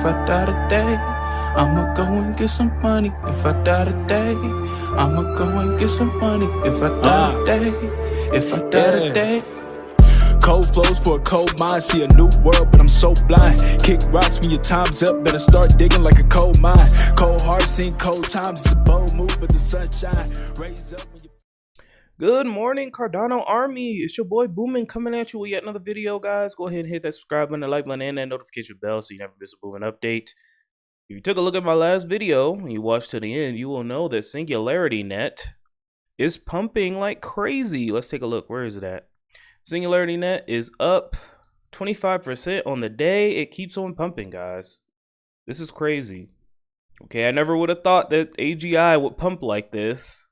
if I die today, I'ma go and get some money. If I die today, I'ma go and get some money. If I die today, if I die today. Cold flows for a cold mind, see a new world, but I'm so blind. Kick rocks when your time's up, better start digging like a coal mine. Cold heart, seen cold times, it's a bold move, but the sunshine raise up when you... Good morning, Cardano Army. It's your boy Boomin coming at you with yet another video, guys. Go ahead and hit that subscribe button, the like button, and that notification bell so you never miss a Boomin update. If you took a look at my last video and you watched to the end, you will know that Singularity Net is pumping like crazy. Let's take a look. Where is it at? Singularity Net is up 25% on the day. It keeps on pumping, guys. This is crazy. Okay, I never would have thought that AGI would pump like this.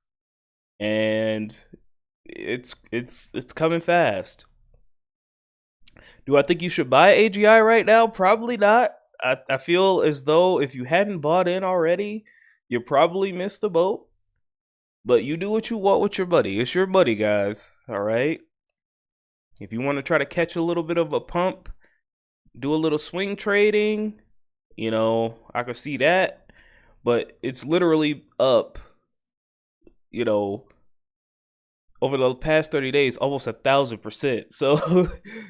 And it's coming fast. Do I think you should buy AGI right now? Probably not. I feel as though if you hadn't bought in already, you probably missed the boat. But you do what you want with your money. It's your money, guys. All right? If you want to try to catch a little bit of a pump, do a little swing trading, you know, I could see that. But it's literally up, you know, over the past 30 days, almost 1,000%. So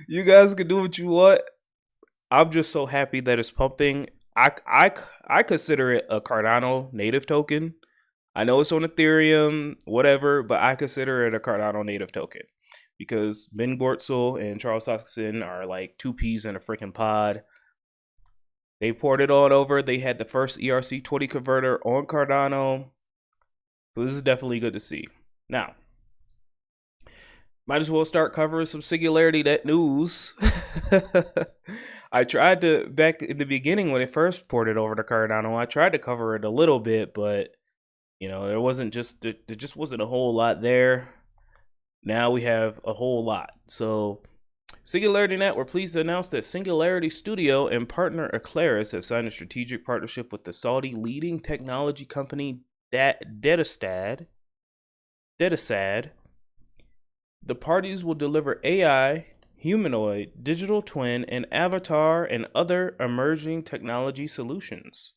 you guys can do what you want. I'm just so happy that it's pumping. I consider it a Cardano native token. I know it's on Ethereum, whatever, but I consider it a Cardano native token because Ben Gortzel and Charles Hoskinson are like two peas in a freaking pod. They poured it on over. They had the first ERC20 converter on Cardano. So this is definitely good to see. Now, might as well start covering some Singularity Net news. I tried to, back in the beginning when it first ported over to Cardano, I tried to cover it a little bit, but, you know, there just wasn't a whole lot there. Now we have a whole lot. So, Singularity Net, we're pleased to announce that Singularity Studio and partner Eclairus have signed a strategic partnership with the Saudi leading technology company Detasad. The parties will deliver AI, humanoid, digital twin, and avatar, and other emerging technology solutions.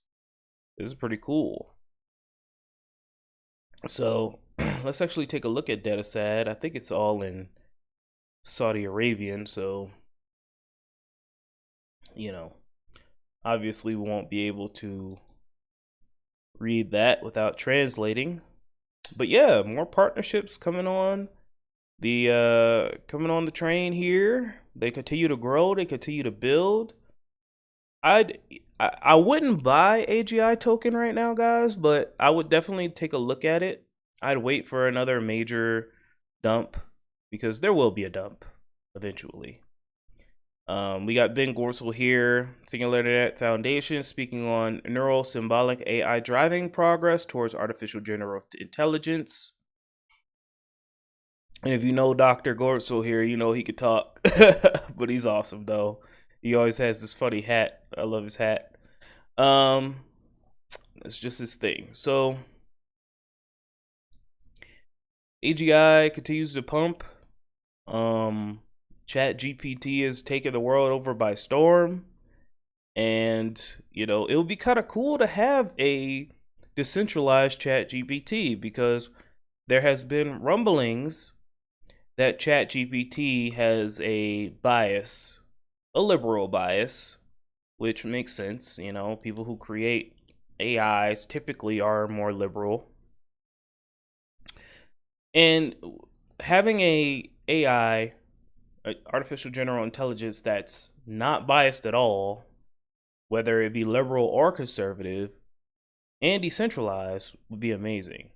This is pretty cool. So, let's actually take a look at Detasad. I think it's all in Saudi Arabian, so, you know, obviously we won't be able to read that without translating. But yeah, more partnerships coming on. Coming on the train here. They continue to grow, they continue to build. I wouldn't buy AGI token right now, guys, but I would definitely take a look at it. I'd wait for another major dump because there will be a dump eventually. We got Ben Gortzel here, Singularity Foundation, speaking on neural symbolic AI driving progress towards artificial general intelligence. And if you know Dr. Gortzel here, you know he could talk. But he's awesome, though. He always has this funny hat. I love his hat. It's just his thing. So, AGI continues to pump. ChatGPT is taking the world over by storm. And, you know, it would be kind of cool to have a decentralized ChatGPT because there has been rumblings that ChatGPT has a bias, a liberal bias, which makes sense. You know, people who create AIs typically are more liberal. And having a AI, artificial general intelligence, that's not biased at all, whether it be liberal or conservative, and decentralized would be amazing.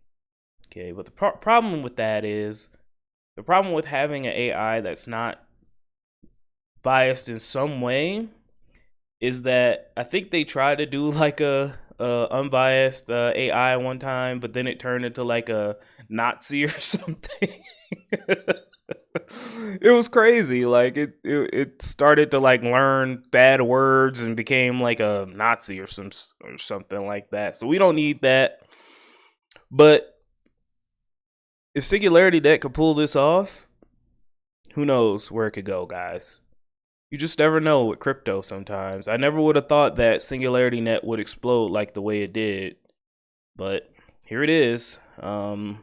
Okay, but the problem with that is, the problem with having an AI that's not biased in some way is that I think they tried to do like a unbiased AI one time, but then it turned into like a Nazi or something. It was crazy. Like it started to like learn bad words and became like a Nazi or something like that. So we don't need that. But if Singularity Net could pull this off, who knows where it could go, guys. You just never know with crypto sometimes. I never would have thought that Singularity Net would explode like the way it did. But here it is. Yeah.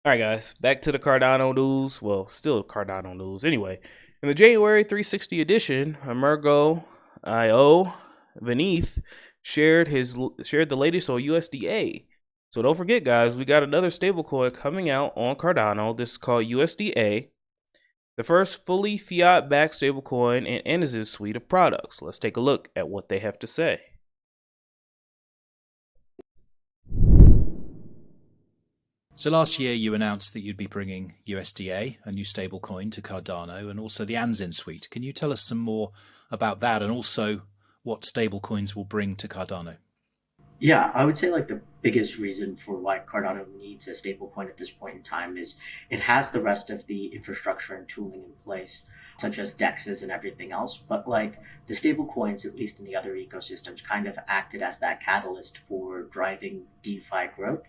All right, guys. Back to the Cardano news. Well, still Cardano news. Anyway, in the January 360 edition, EMURGO IO Beneath shared the latest on USDA. So don't forget, guys, we got another stablecoin coming out on Cardano. This is called USDA, the first fully fiat-backed stablecoin in Aniz's suite of products. Let's take a look at what they have to say. So last year you announced that you'd be bringing USDA, a new stablecoin, to Cardano, and also the Anzin suite. Can you tell us some more about that, and also what stablecoins will bring to Cardano? Yeah, I would say like the biggest reason for why Cardano needs a stablecoin at this point in time is it has the rest of the infrastructure and tooling in place, such as DEXs and everything else. But like the stablecoins, at least in the other ecosystems, kind of acted as that catalyst for driving DeFi growth.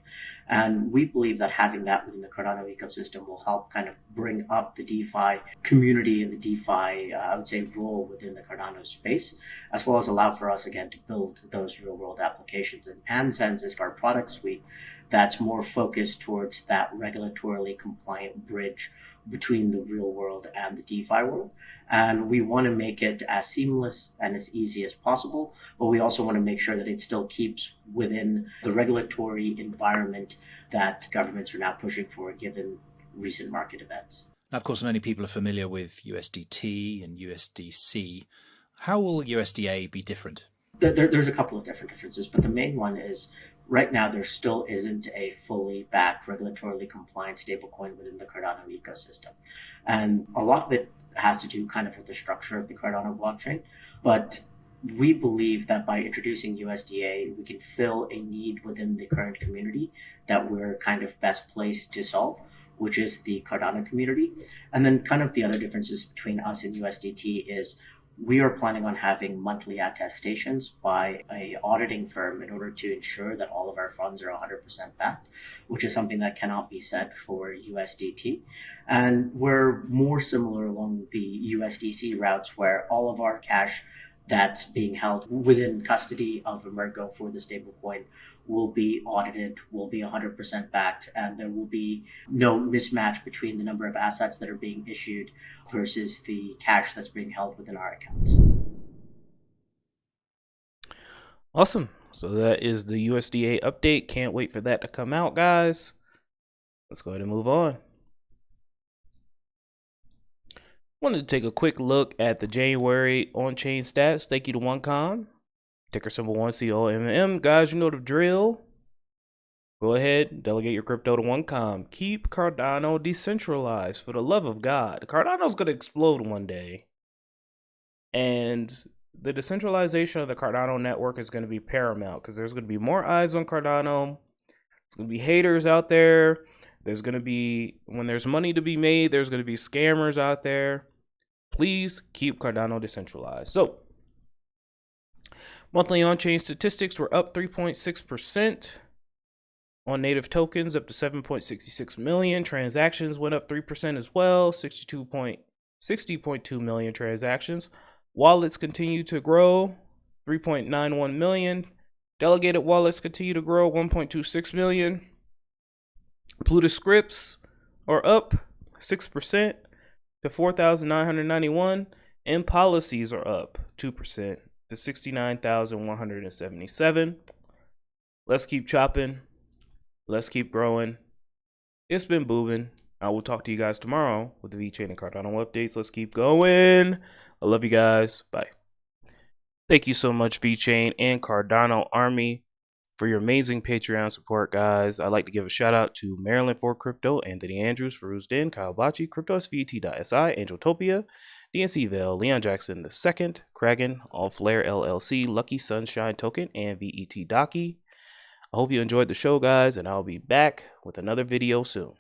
And we believe that having that within the Cardano ecosystem will help kind of bring up the DeFi community and the DeFi, I would say, role within the Cardano space, as well as allow for us, again, to build those real world applications. And Anzen's is our product suite that's more focused towards that regulatorily compliant bridge between the real world and the DeFi world. And we want to make it as seamless and as easy as possible, but we also want to make sure that it still keeps within the regulatory environment that governments are now pushing for, given recent market events. Now, of course, many people are familiar with USDT and USDC. How will USDA be different? There's a couple of different differences, but the main one is right now there still isn't a fully backed, regulatorily compliant stablecoin within the Cardano ecosystem. And a lot of it has to do kind of with the structure of the Cardano blockchain. But we believe that by introducing USDA, we can fill a need within the current community that we're kind of best placed to solve, which is the Cardano community. And then kind of the other differences between us and USDT is we are planning on having monthly attestations by an auditing firm in order to ensure that all of our funds are 100% backed, which is something that cannot be said for USDT. And we're more similar along the USDC routes, where all of our cash that's being held within custody of EMURGO for the stablecoin will be audited, will be 100% backed, and there will be no mismatch between the number of assets that are being issued versus the cash that's being held within our accounts. Awesome. So that is the USDA update. Can't wait for that to come out, guys. Let's go ahead and move on. Wanted to take a quick look at the January on-chain stats. Thank you to OneCom. Ticker symbol 1COMM. Guys, you know the drill. Go ahead, delegate your crypto to OneCom. Keep Cardano decentralized, for the love of God. Cardano's going to explode one day. And the decentralization of the Cardano network is going to be paramount, because there's going to be more eyes on Cardano. There's going to be haters out there. There's going to be, when there's money to be made, there's going to be scammers out there. Please keep Cardano decentralized. So, monthly on-chain statistics were up 3.6% on native tokens, up to 7.66 million. Transactions went up 3% as well, 60.2 million transactions. Wallets continue to grow, 3.91 million. Delegated wallets continue to grow, 1.26 million. Plutus scripts are up 6% to 4,991, and policies are up 2% to 69,177. Let's keep chopping. Let's keep growing. It's been booming. I will talk to you guys tomorrow with the Vechain and Cardano updates. Let's keep going. I love you guys. Bye. Thank you so much, Vechain and Cardano Army, for your amazing Patreon support, guys. I'd like to give a shout out to Maryland for Crypto, Anthony Andrews, Farouz Din, Kyle Bachi, CryptoSVT.si, Angeltopia, DNC Vale, Leon Jackson II, Kragan, All Flare LLC, Lucky Sunshine Token, and VET Docky. I hope you enjoyed the show, guys, and I'll be back with another video soon.